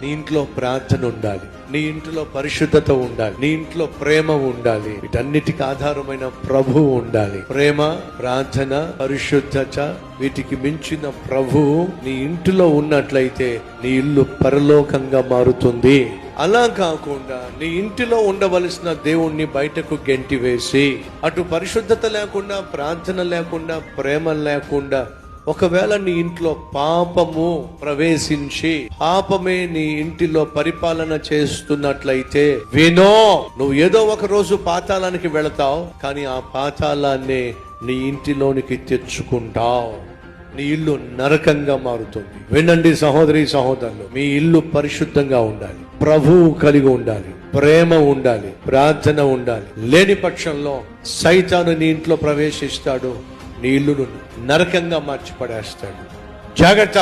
నీ ఇంట్లో ప్రార్థన ఉండాలి, నీ ఇంట్లో పరిశుద్ధత ఉండాలి, నీ ఇంట్లో ప్రేమ ఉండాలి. వీటన్నిటికి ఆధారమైన ప్రభువు ఉండాలి. ప్రేమ, ప్రార్థన, పరిశుద్ధత, వీటికి మించిన ప్రభువు నీ ఇంటిలో ఉన్నట్లయితే నీ ఇల్లు పరలోకంగా మారుతుంది. అలా కాకుండా నీ ఇంటిలో ఉండవలసిన దేవుణ్ణి బయటకు గెంటి వేసి, అటు పరిశుద్ధత లేకుండా, ప్రార్థన లేకుండా, ప్రేమ లేకుండా, ఒకవేళ నీ ఇంట్లో పాపము ప్రవేశించి పాపమే నీ ఇంటిలో పరిపాలన చేస్తున్నట్లయితే వినో, నువ్వు ఏదో ఒక రోజు పాతాళానికి వెళతావు, కానీ ఆ పాతాళాన్ని నీ ఇంటిలోనికి తెచ్చుకుంటావు. నీ ఇల్లు నరకంగా మారుతుంది. వినండి సహోదరి సహోదరులు, మీ ఇల్లు పరిశుద్ధంగా ఉండాలి, ప్రభువు కలిగి ఉండాలి, ప్రేమ ఉండాలి, ప్రార్థన ఉండాలి. లేని పక్షంలో సైతాను నీ ఇంట్లో ప్రవేశిస్తాడు, నీ ఇల్లును నరకంగా మార్చి పడేస్తాడు. జాగ్రత్త.